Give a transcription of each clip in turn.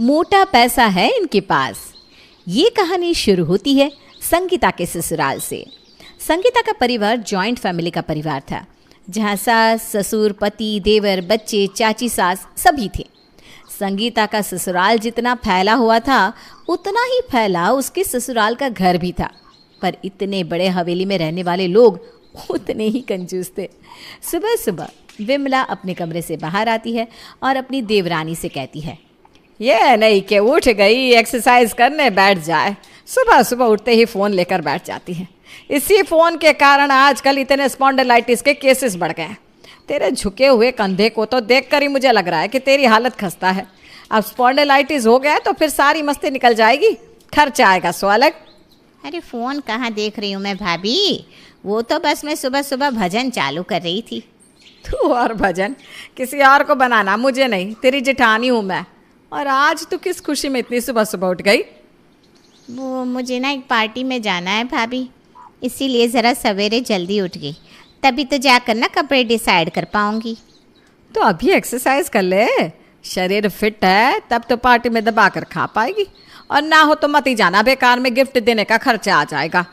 मोटा पैसा है इनके पास। ये कहानी शुरू होती है संगीता के ससुराल से। संगीता का परिवार जॉइंट फैमिली का परिवार था, जहाँ सास, ससुर, पति, देवर, बच्चे, चाची, सास सभी थे। संगीता का ससुराल जितना फैला हुआ था, उतना ही फैला उसके ससुराल का घर भी था। पर इतने बड़े हवेली में रहने वाले लोग उतने ही कंजूस थे। सुबह सुबह विमला अपने कमरे से बाहर आती है और अपनी देवरानी से कहती है, ये नहीं कि उठ गई एक्सरसाइज करने बैठ जाए, सुबह सुबह उठते ही फ़ोन लेकर बैठ जाती है। इसी फ़ोन के कारण आजकल इतने स्पॉन्डिलाइटिस के केसेस बढ़ गए हैं। तेरे झुके हुए कंधे को तो देखकर ही मुझे लग रहा है कि तेरी हालत खस्ता है। अब स्पॉन्डिलाइटिस हो गया तो फिर सारी मस्ती निकल जाएगी, खर्चा आएगा सो अलग। अरे फ़ोन कहाँ देख रही हूँ मैं भाभी, वो तो बस मैं सुबह सुबह भजन चालू कर रही थी। तू और भजन किसी और को बनाना, मुझे नहीं, तेरी जेठानी हूँ मैं। और आज तू किस खुशी में इतनी सुबह सुबह उठ गई? वो मुझे ना एक पार्टी में जाना है भाभी, इसीलिए ज़रा सवेरे जल्दी उठ गई, तभी तो जाकर ना कपड़े डिसाइड कर पाऊँगी। तो अभी एक्सरसाइज कर ले, शरीर फिट है तब तो पार्टी में दबा कर खा पाएगी, और ना हो तो मत ही जाना, बेकार में गिफ्ट देने का खर्चा आ जाएगा।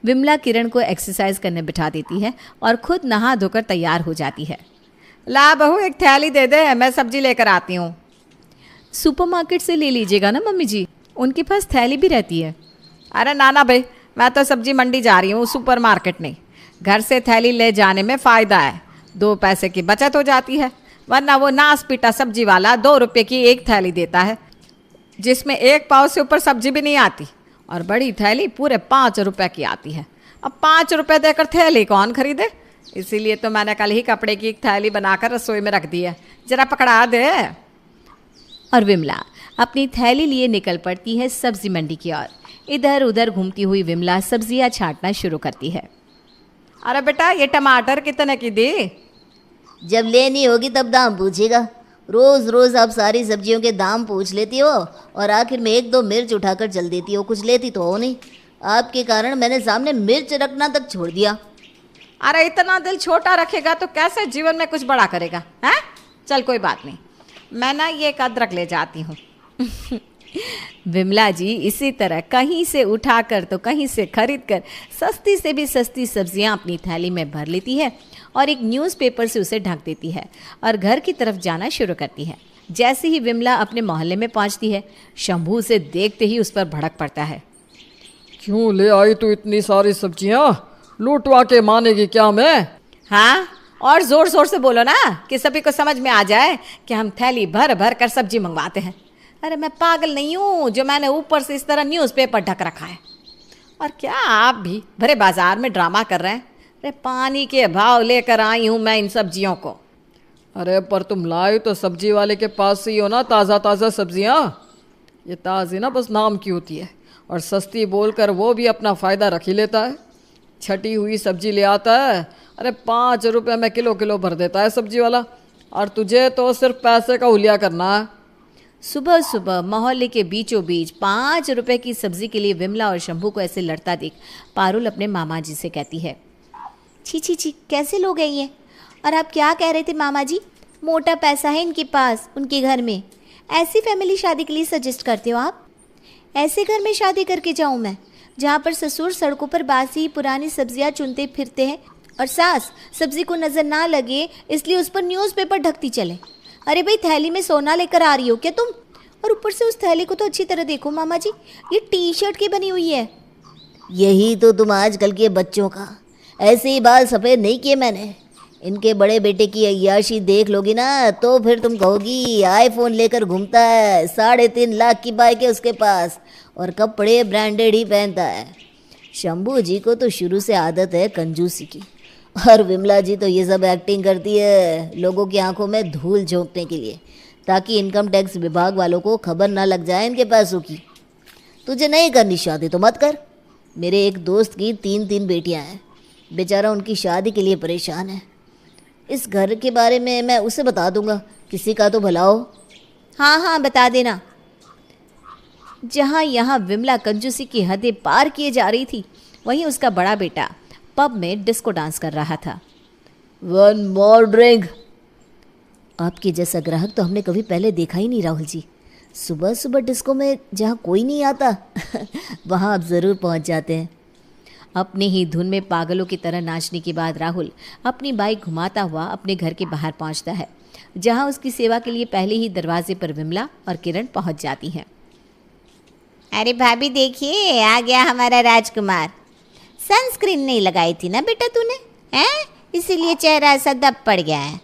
विमला किरण को एक्सरसाइज करने बिठा देती है और खुद नहा धोकर तैयार हो जाती है। ला बहू एक थैली दे दे, मैं सब्जी लेकर आती हूँ। सुपरमार्केट से ले लीजिएगा ना मम्मी जी, उनके पास थैली भी रहती है। अरे नाना भाई, मैं तो सब्जी मंडी जा रही हूँ, सुपरमार्केट नहीं। घर से थैली ले जाने में फ़ायदा है, 2 पैसे की बचत हो जाती है, वरना वो नास पीटा सब्जी वाला 2 रुपये की एक थैली देता है, जिसमें 1 पाव से ऊपर सब्जी भी नहीं आती, और बड़ी थैली पूरे 5 रुपये की आती है। अब 5 रुपये देकर थैली कौन खरीदे? इसीलिए तो मैंने कल ही कपड़े की एक थैली बनाकर रसोई में रख दी है, ज़रा पकड़ा दे। और विमला अपनी थैली लिए निकल पड़ती है सब्जी मंडी की ओर। इधर उधर घूमती हुई विमला सब्जियां छांटना शुरू करती है। अरे बेटा, ये टमाटर कितने की दी? जब लेनी होगी तब दाम पूछेगा। रोज़ रोज़ आप सारी सब्जियों के दाम पूछ लेती हो और आखिर में 1-2 मिर्च उठाकर चल देती हो, कुछ लेती तो हो नहीं। आपके कारण मैंने सामने मिर्च रखना तक छोड़ दिया। अरे इतना दिल छोटा रखेगा तो कैसे जीवन में कुछ बड़ा करेगा? हैं? चल कोई बात नहीं, मैं ना ये एक अदरक ले जाती हूँ। विमला जी इसी तरह कहीं से उठाकर तो कहीं से खरीद कर सस्ती से भी सस्ती सब्जियां अपनी थैली में भर लेती है और एक न्यूज़पेपर से उसे ढक देती है और घर की तरफ जाना शुरू करती है। जैसे ही विमला अपने मोहल्ले में पहुंचती है, शंभू उसे देखते ही उस पर भड़क पड़ता है। क्यों ले आई तू इतनी सारी सब्जियां? लूटवा के मानेगी क्या मैं? हाँ, और ज़ोर ज़ोर से बोलो ना कि सभी को समझ में आ जाए कि हम थैली भर भर कर सब्जी मंगवाते हैं। अरे मैं पागल नहीं हूँ जो मैंने ऊपर से इस तरह न्यूज़पेपर ढक रखा है। और क्या आप भी भरे बाजार में ड्रामा कर रहे हैं? अरे पानी के भाव लेकर आई हूँ मैं इन सब्जियों को। अरे पर तुम लाई तो सब्जी वाले के पास से ही हो ना, ताज़ा ताज़ा सब्जियां। ये ताज़ी ना बस नाम की होती है, और सस्ती बोलकर वो भी अपना फ़ायदा रख ही लेता है। छटी हुई सब्जी ले आता है, अरे 5 रुपये में किलो भर देता है सब्जी वाला, और तुझे तो सिर्फ पैसे का हुलिया करना है। सुबह सुबह मोहल्ले के बीचों बीच 5 रुपए की सब्जी के लिए विमला और शंभू को ऐसे लड़ता देख पारुल अपने मामा जी से कहती है, छी छी छी, कैसे लोग हैं ये? और आप क्या कह रहे थे मामा जी? मोटा पैसा है इनके पास, उनके घर में। ऐसी फैमिली शादी के लिए सजेस्ट करते हो आप? ऐसे घर में शादी करके जाऊँ मैं, जहाँ पर ससुर सड़कों पर बासी पुरानी सब्जियाँ चुनते फिरते हैं और सास सब्जी को नज़र ना लगे इसलिए उस पर न्यूज़पेपर ढकती चले। अरे भाई, थैली में सोना लेकर आ रही हो क्या तुम? और ऊपर से उस थैली को तो अच्छी तरह देखो मामा जी, ये टी-शर्ट की बनी हुई है। यही तो तुम आजकल के बच्चों का, ऐसे ही बाल सफ़ेद नहीं किए मैंने। इनके बड़े बेटे की अय्याशी देख लोगी ना तो फिर तुम कहोगी आईफोन लेकर घूमता है, 3.5 लाख की बाइक है उसके पास, और कपड़े ब्रांडेड ही पहनता है। शंभू जी को तो शुरू से आदत है कंजूसी की, और विमला जी तो ये सब एक्टिंग करती है लोगों की आंखों में धूल झोंकने के लिए, ताकि इनकम टैक्स विभाग वालों को खबर ना लग जाए इनके पैसों की। तुझे नहीं करनी शादी तो मत कर। मेरे एक दोस्त की 3 बेटियां हैं, बेचारा उनकी शादी के लिए परेशान है। इस घर के बारे में मैं उसे बता दूंगा, किसी का तो भला हो। हाँ हाँ, बता देना। जहाँ यहाँ विमला कंजूसी की हदें पार किए जा रही थी, वहीं उसका बड़ा बेटा पब में डिस्को डांस कर रहा था। 1 more drink। आपके जैसा ग्राहक तो हमने कभी पहले देखा ही नहीं राहुल जी। सुबह सुबह डिस्को में जहाँ कोई नहीं आता वहाँ आप ज़रूर पहुँच जाते हैं। अपने ही धुन में पागलों की तरह नाचने के बाद राहुल अपनी बाइक घुमाता हुआ अपने घर के बाहर पहुंचता है, जहां उसकी सेवा के लिए पहले ही दरवाजे पर विमला और किरण पहुंच जाती हैं। अरे भाभी देखिए, आ गया हमारा राजकुमार। सनस्क्रीन नहीं लगाई थी ना बेटा तूने, हैं? इसीलिए चेहरा ऐसा दब पड़ गया है।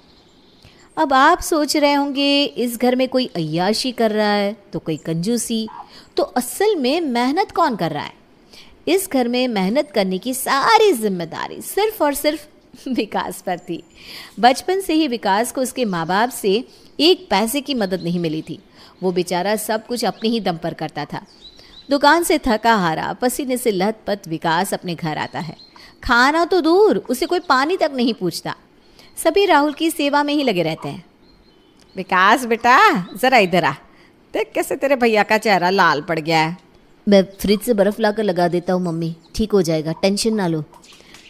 अब आप सोच रहे होंगे इस घर में कोई अय्याशी कर रहा है तो कोई कंजूसी, तो असल में मेहनत कौन कर रहा है? इस घर में मेहनत करने की सारी जिम्मेदारी सिर्फ और सिर्फ विकास पर थी। बचपन से ही विकास को उसके माँ बाप से एक पैसे की मदद नहीं मिली थी। वो बेचारा सब कुछ अपने ही दम पर करता था। दुकान से थका हारा पसीने से लथपथ विकास अपने घर आता है। खाना तो दूर, उसे कोई पानी तक नहीं पूछता। सभी राहुल की सेवा में ही लगे रहते हैं। विकास बेटा ज़रा इधर आ, देख कैसे तेरे भैया का चेहरा लाल पड़ गया है। मैं फ्रिज से बर्फ़ लाकर लगा देता हूँ मम्मी, ठीक हो जाएगा, टेंशन ना लो।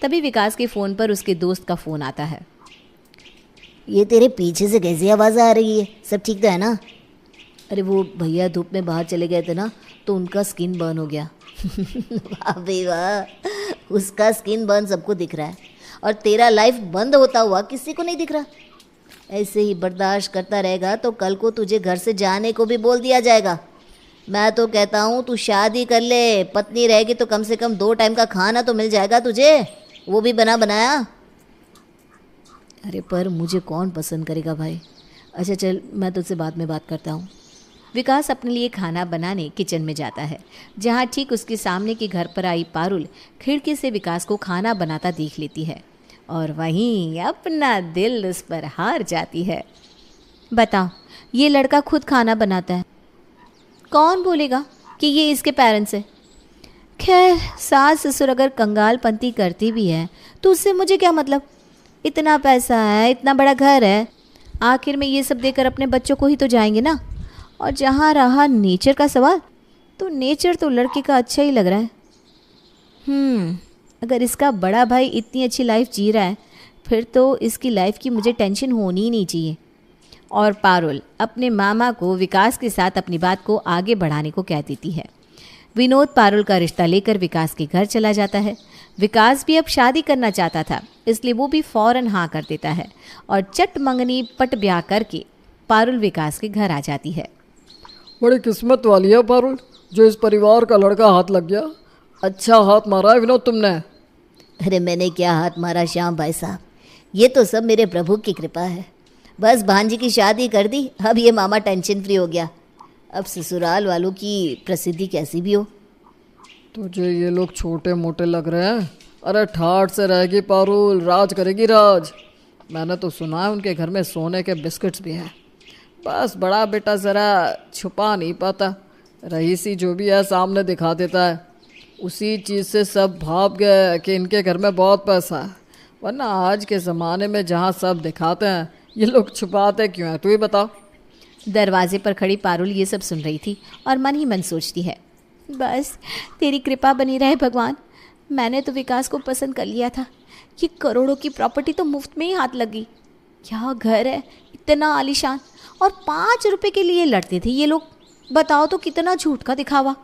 तभी विकास के फ़ोन पर उसके दोस्त का फ़ोन आता है। ये तेरे पीछे से कैसी आवाज़ आ रही है? सब ठीक तो है ना? अरे वो भैया धूप में बाहर चले गए थे ना, तो उनका स्किन बर्न हो गया। वाह भाई वाह, उसका स्किन बर्न सबको दिख रहा है और तेरा लाइफ बंद होता हुआ किसी को नहीं दिख रहा। ऐसे ही बर्दाश्त करता रहेगा तो कल को तुझे घर से जाने को भी बोल दिया जाएगा। मैं तो कहता हूँ तू शादी कर ले, पत्नी रहेगी तो कम से कम 2 टाइम का खाना तो मिल जाएगा तुझे, वो भी बना बनाया। अरे पर मुझे कौन पसंद करेगा भाई। अच्छा चल, मैं तुझसे बाद में बात करता हूँ। विकास अपने लिए खाना बनाने किचन में जाता है, जहाँ ठीक उसके सामने के घर पर आई पारुल खिड़की से विकास को खाना बनाता देख लेती है और वहीं अपना दिल उस पर हार जाती है। बताओ, ये लड़का खुद खाना बनाता है, कौन बोलेगा कि ये इसके पेरेंट्स है? खैर, सास ससुर अगर कंगालपंती करती भी है तो उससे मुझे क्या मतलब। इतना पैसा है, इतना बड़ा घर है, आखिर में ये सब देकर अपने बच्चों को ही तो जाएंगे ना। और जहाँ रहा नेचर का सवाल, तो नेचर तो लड़के का अच्छा ही लग रहा है। अगर इसका बड़ा भाई इतनी अच्छी लाइफ जी रहा है, फिर तो इसकी लाइफ की मुझे टेंशन होनी ही नहीं चाहिए। और पारुल अपने मामा को विकास के साथ अपनी बात को आगे बढ़ाने को कह देती है। विनोद पारुल का रिश्ता लेकर विकास के घर चला जाता है। विकास भी अब शादी करना चाहता था, इसलिए वो भी फ़ौरन हाँ कर देता है और चट मंगनी पट ब्याह करके पारुल विकास के घर आ जाती है। बड़ी किस्मत वाली है पारुल, जो इस परिवार का लड़का हाथ लग गया। अच्छा हाथ मारा है विनोद तुमने। अरे मैंने क्या हाथ मारा श्याम भाई साहब, ये तो सब मेरे प्रभु की कृपा है। बस भांजी की शादी कर दी, अब ये मामा टेंशन फ्री हो गया। अब ससुराल वालों की प्रसिद्धि कैसी भी हो। तुझे ये लोग छोटे मोटे लग रहे हैं? अरे ठाठ से रहेगी पारुल, राज करेगी राज। मैंने तो सुना है उनके घर में सोने के बिस्किट्स भी हैं। बस बड़ा बेटा ज़रा छुपा नहीं पाता, रईसी जो भी है सामने दिखा देता है। उसी चीज़ से सब भाप गए कि इनके घर में बहुत पैसा है, वरना आज के ज़माने में जहाँ सब दिखाते हैं ये लोग छुपाते क्यों हैं, तू ही बता। दरवाजे पर खड़ी पारुल ये सब सुन रही थी और मन ही मन सोचती है, बस तेरी कृपा बनी रहे भगवान। मैंने तो विकास को पसंद कर लिया था, ये करोड़ों की प्रॉपर्टी तो मुफ्त में ही हाथ लगी। क्या घर है, इतना आलीशान, और 5 रुपए के लिए लड़ते थे ये लोग। बताओ तो कितना झूठ का दिखावा।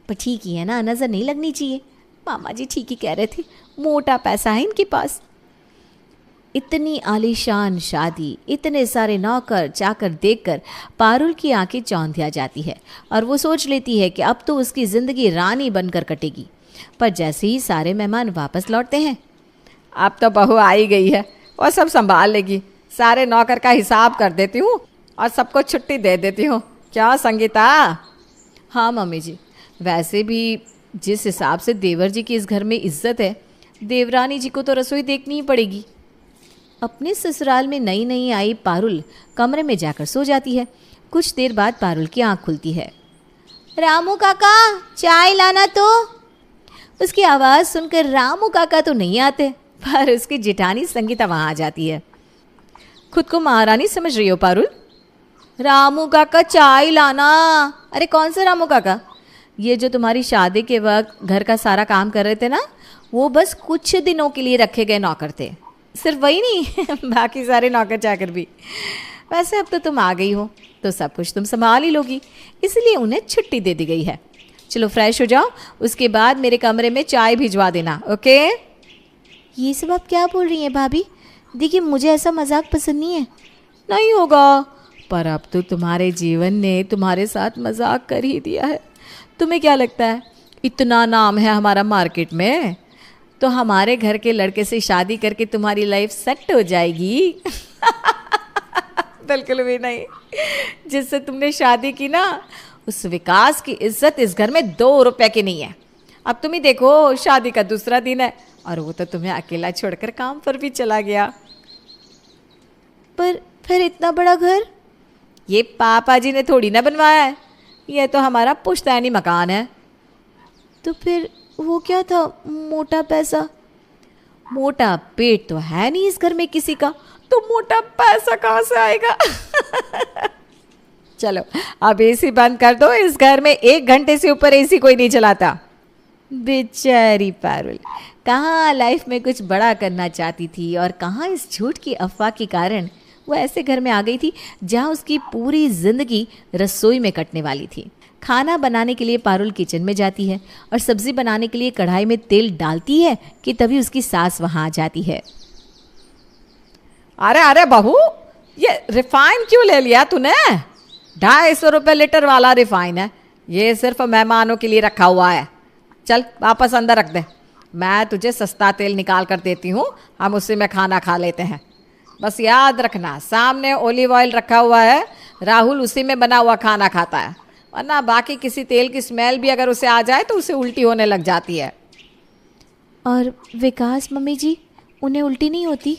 पर ठीक ही है ना, नज़र नहीं लगनी चाहिए। मामा जी ठीक ही कह रहे थे, मोटा पैसा है इनके पास। इतनी आलीशान शादी, इतने सारे नौकर चाकर देखकर पारुल की आंखें चौंधिया जाती है और वो सोच लेती है कि अब तो उसकी ज़िंदगी रानी बनकर कटेगी। पर जैसे ही सारे मेहमान वापस लौटते हैं, अब तो बहू आई गई है, वो सब संभाल लेगी। सारे नौकर का हिसाब कर देती हूँ और सबको छुट्टी दे देती हूँ। क्या संगीता? हाँ मम्मी जी, वैसे भी जिस हिसाब से देवर जी की इस घर में इज्जत है, देवरानी जी को तो रसोई देखनी ही पड़ेगी। अपने ससुराल में नई नई आई पारुल कमरे में जाकर सो जाती है। कुछ देर बाद पारुल की आंख खुलती है। रामू काका, चाय लाना तो। उसकी आवाज़ सुनकर रामू काका तो नहीं आते, पर उसकी जेठानी संगीता वहाँ आ जाती है। खुद को महारानी समझ रही हो पारुल? रामू काका चाय लाना। अरे कौन सा रामू काका? ये जो तुम्हारी शादी के वक्त घर का सारा काम कर रहे थे ना, वो बस कुछ दिनों के लिए रखे गए नौकर थे। सिर्फ वही नहीं बाकी सारे नौकर चाकर भी। वैसे अब तो तुम आ गई हो तो सब कुछ तुम संभाल ही लोगी, इसलिए उन्हें छुट्टी दे दी गई है। चलो फ्रेश हो जाओ, उसके बाद मेरे कमरे में चाय भिजवा देना, ओके? ये सब आप क्या बोल रही हैं भाभी? देखिए मुझे ऐसा मजाक पसंद नहीं है। नहीं होगा, पर अब तो तुम्हारे जीवन ने तुम्हारे साथ मजाक कर ही दिया है। तुम्हें क्या लगता है इतना नाम है हमारा मार्केट में, तो हमारे घर के लड़के से शादी करके तुम्हारी लाइफ सेट हो जाएगी? बिल्कुल भी नहीं। जिससे तुमने शादी की ना, उस विकास की इज्जत इस घर में 2 रुपए की नहीं है। अब तुम ही देखो, शादी का दूसरा दिन है और वो तो तुम्हें अकेला छोड़कर काम पर भी चला गया। पर फिर इतना बड़ा घर? ये पापा जी ने थोड़ी ना बनवाया है, ये तो हमारा पुश्तैनी मकान है। तो फिर वो क्या था, मोटा पैसा? मोटा पेट तो है नहीं इस घर में किसी का, तो मोटा पैसा कहाँ से आएगा? चलो अब एसी बंद कर दो, इस घर में 1 घंटे से ऊपर एसी कोई नहीं चलाता। बेचारी पारुल, कहाँ लाइफ में कुछ बड़ा करना चाहती थी और कहाँ इस झूठ की अफवाह के कारण वो ऐसे घर में आ गई थी जहाँ उसकी पूरी जिंदगी रसोई में कटने वाली थी। खाना बनाने के लिए पारुल किचन में जाती है और सब्जी बनाने के लिए कढ़ाई में तेल डालती है कि तभी उसकी सास वहाँ आ जाती है। अरे अरे बहू, ये रिफाइन क्यों ले लिया तूने? 250 रुपये लीटर वाला रिफाइन है, ये सिर्फ मेहमानों के लिए रखा हुआ है। चल वापस अंदर रख दे, मैं तुझे सस्ता तेल निकाल कर देती हूँ, हम उसी में खाना खा लेते हैं। बस याद रखना, सामने ऑलिव ऑयल रखा हुआ है, राहुल उसी में बना हुआ खाना खाता है, वरना बाकी किसी तेल की स्मेल भी अगर उसे आ जाए तो उसे उल्टी होने लग जाती है। और विकास मम्मी जी, उन्हें उल्टी नहीं होती?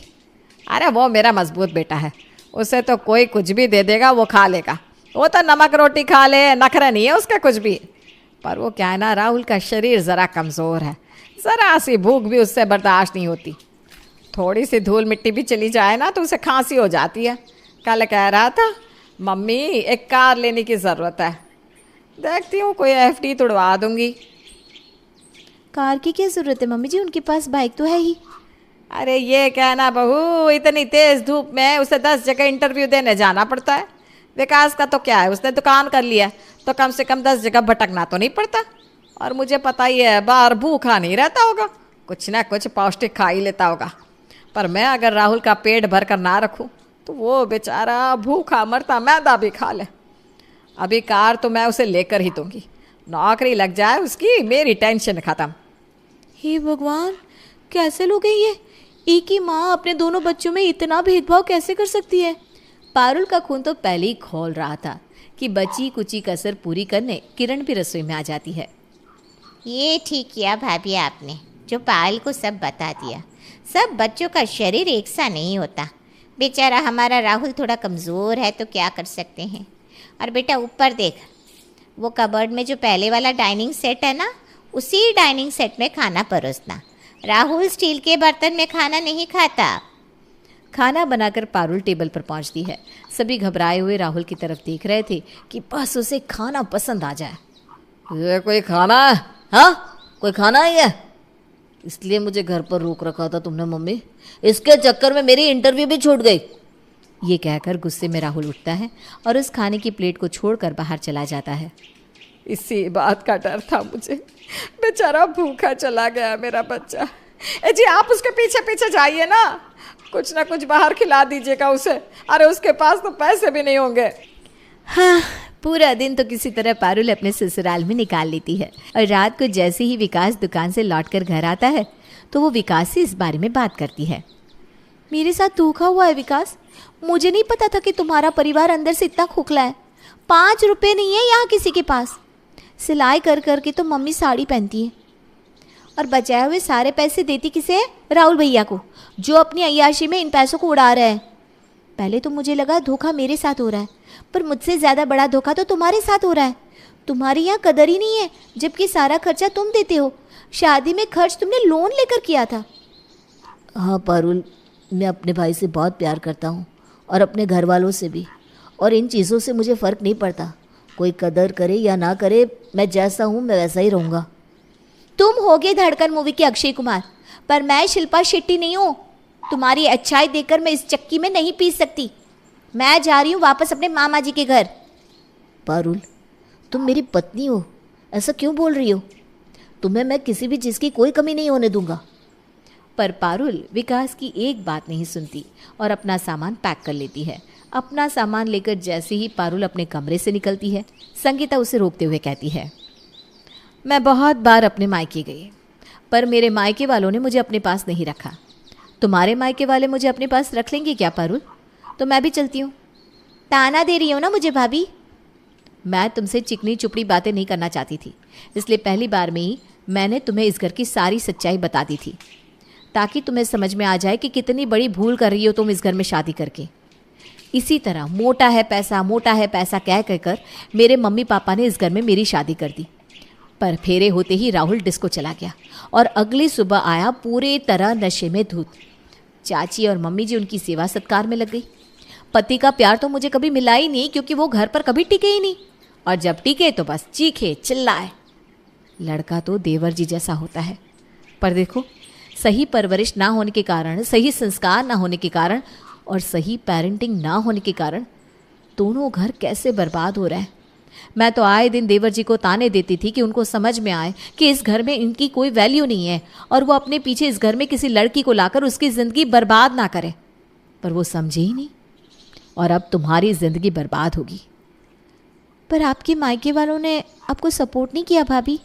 अरे वो मेरा मजबूत बेटा है, उसे तो कोई कुछ भी दे देगा वो खा लेगा। वो तो नमक रोटी खा ले, नखरा नहीं है उसका कुछ भी। पर वो क्या है ना, राहुल का शरीर ज़रा कमज़ोर है, ज़रा सी भूख भी उससे बर्दाश्त नहीं होती। थोड़ी सी धूल मिट्टी भी चली जाए ना तो उसे खांसी हो जाती है। कल कह रहा था मम्मी एक कार लेने की ज़रूरत है, देखती हूँ कोई एफडी तुड़वा दूँगी। कार की क्या ज़रूरत है मम्मी जी, उनके पास बाइक तो है ही। अरे ये कहना बहू, इतनी तेज़ धूप में उसे 10 जगह इंटरव्यू देने जाना पड़ता है। विकास का तो क्या है, उसने दुकान कर लिया तो कम से कम 10 जगह भटकना तो नहीं पड़ता। और मुझे पता ही है बाहर भूखा नहीं रहता होगा, कुछ ना कुछ पौष्टिक खा ही लेता होगा। पर मैं अगर राहुल का पेट भर कर ना रखूँ तो वो बेचारा भूखा मरता मैदा भी खा ले। अभी कार तो मैं उसे लेकर ही दूँगी, नौकरी लग जाए उसकी, मेरी टेंशन ख़त्म। हे भगवान, कैसे लोग हैं ये? एक ही माँ अपने दोनों बच्चों में इतना भेदभाव कैसे कर सकती है? पारुल का खून तो पहले ही खौल रहा था कि बची कुची कसर पूरी करने किरण भी रसोई में आ जाती है। ये ठीक किया भाभी आपने, जो पायल को सब बता दिया। सब बच्चों का शरीर एक सा नहीं होता। बेचारा हमारा राहुल थोड़ा कमज़ोर है तो क्या कर सकते हैं। और बेटा ऊपर देख, वो कबर्ड में जो पहले वाला डाइनिंग सेट है ना, उसी डाइनिंग सेट में खाना परोसना। राहुल स्टील के बर्तन में खाना नहीं खाता। खाना बनाकर पारुल टेबल पर पहुंचती है। सभी घबराए हुए राहुल की तरफ देख रहे थे कि बस उसे खाना पसंद आ जाए। ये कोई खाना है? हाँ, कोई खाना है ये? इसलिए मुझे घर पर रोक रखा था तुमने मम्मी, इसके चक्कर में मेरी इंटरव्यू भी छूट गई। ये कहकर गुस्से में राहुल उठता है और उस खाने की प्लेट को छोड़कर बाहर चला जाता है। इसी बात का डर था मुझे, बेचारा भूखा चला गया मेरा बच्चा। जी आप उसके पीछे पीछे जाइए ना कुछ बाहर खिला दीजिएगा उसे। अरे उसके पास तो पैसे भी नहीं होंगे। हाँ, पूरा दिन तो किसी तरह पारुल अपने ससुराल में निकाल लेती है और रात को जैसे ही विकास दुकान से लौटकर घर आता है तो वो विकास से इस बारे में बात करती है। मेरे साथ धोखा हुआ है विकास, मुझे नहीं पता था कि तुम्हारा परिवार अंदर से इतना खोखला है। 5 रुपए नहीं है यहाँ किसी के पास। सिलाई कर कर के तो मम्मी साड़ी पहनती है और बचाए हुए सारे पैसे देती किसे है? राहुल भैया को, जो अपनी अय्याशी में इन पैसों को उड़ा रहा है। पहले तो मुझे लगा धोखा मेरे साथ हो रहा है, पर मुझसे ज़्यादा बड़ा धोखा तो तुम्हारे साथ हो रहा है। तुम्हारी यहाँ कदर ही नहीं है, जबकि सारा खर्चा तुम देते हो। शादी में खर्च तुमने लोन लेकर किया था। हाँ पारुल, मैं अपने भाई से बहुत प्यार करता हूँ और अपने घर वालों से भी, और इन चीज़ों से मुझे फ़र्क नहीं पड़ता। कोई कदर करे या ना करे, मैं जैसा हूँ मैं वैसा ही रहूँगा। तुम होगे धड़कन मूवी के अक्षय कुमार, पर मैं शिल्पा शेट्टी नहीं हूँ। तुम्हारी अच्छाई देखकर मैं इस चक्की में नहीं पीस सकती। मैं जा रही हूँ वापस अपने मामा जी के घर। पारुल, तुम मेरी पत्नी हो, ऐसा क्यों बोल रही हो? तुम्हें मैं किसी भी चीज़ की कोई कमी नहीं होने दूंगा। पर पारुल विकास की एक बात नहीं सुनती और अपना सामान पैक कर लेती है। अपना सामान लेकर जैसे ही पारुल अपने कमरे से निकलती है, संगीता उसे रोकते हुए कहती है, मैं बहुत बार अपने मायके गई, पर मेरे मायके वालों ने मुझे अपने पास नहीं रखा। तुम्हारे मायके वाले मुझे अपने पास रख लेंगे क्या पारुल? तो मैं भी चलती हूँ। ताना दे रही हो ना मुझे भाभी? मैं तुमसे चिकनी चुपड़ी बातें नहीं करना चाहती थी, इसलिए पहली बार में ही मैंने तुम्हें इस घर की सारी सच्चाई बता दी थी, ताकि तुम्हें समझ में आ जाए कि कितनी बड़ी भूल कर रही हो तुम इस घर में शादी करके। इसी तरह मोटा है पैसा कह कहकर मेरे मम्मी पापा ने इस घर में मेरी शादी कर दी। पर फेरे होते ही राहुल डिस्को चला गया और अगली सुबह आया पूरे तरह नशे में धुत। चाची और मम्मी जी उनकी सेवा सत्कार में लग गई। पति का प्यार तो मुझे कभी मिला ही नहीं, क्योंकि वो घर पर कभी टिके ही नहीं, और जब टिके तो बस चीखे चिल्लाए। लड़का तो देवर जी जैसा होता है, पर देखो सही परवरिश ना होने के कारण, सही संस्कार ना होने के कारण और सही पेरेंटिंग ना होने के कारण दोनों घर कैसे बर्बाद हो रहे हैं। मैं तो आए दिन देवर जी को ताने देती थी कि उनको समझ में आए कि इस घर में इनकी कोई वैल्यू नहीं है और वो अपने पीछे इस घर में किसी लड़की को लाकर उसकी ज़िंदगी बर्बाद ना करे, पर वो समझे ही नहीं और अब तुम्हारी ज़िंदगी बर्बाद होगी। पर आपके मायके वालों ने आपको सपोर्ट नहीं किया भाभी?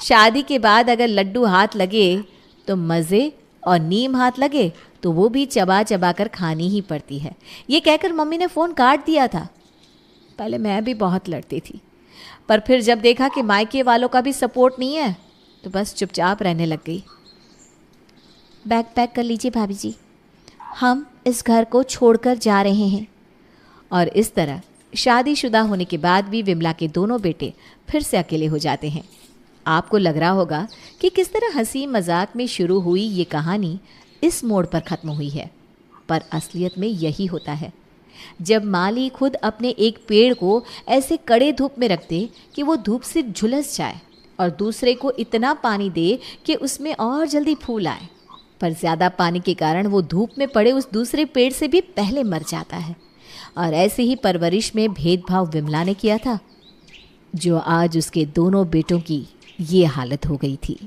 शादी के बाद अगर लड्डू हाथ लगे तो मज़े और नीम हाथ लगे तो वो भी चबा चबा कर खानी ही पड़ती है। ये कहकर मम्मी ने फ़ोन काट दिया था। पहले मैं भी बहुत लड़ती थी, पर फिर जब देखा कि मायके वालों का भी सपोर्ट नहीं है तो बस चुपचाप रहने लग गई। बैग पैक कर लीजिए भाभी जी, हम इस घर को छोड़कर जा रहे हैं। और इस तरह शादीशुदा होने के बाद भी विमला के दोनों बेटे फिर से अकेले हो जाते हैं। आपको लग रहा होगा कि किस तरह हंसी मजाक में शुरू हुई ये कहानी इस मोड़ पर ख़त्म हुई है, पर असलियत में यही होता है। जब माली खुद अपने एक पेड़ को ऐसे कड़े धूप में रख दे कि वो धूप से झुलस जाए और दूसरे को इतना पानी दे कि उसमें और जल्दी फूल आए, पर ज़्यादा पानी के कारण वो धूप में पड़े उस दूसरे पेड़ से भी पहले मर जाता है। और ऐसे ही परवरिश में भेदभाव विमला ने किया था, जो आज उसके दोनों बेटों की ये हालत हो गई थी।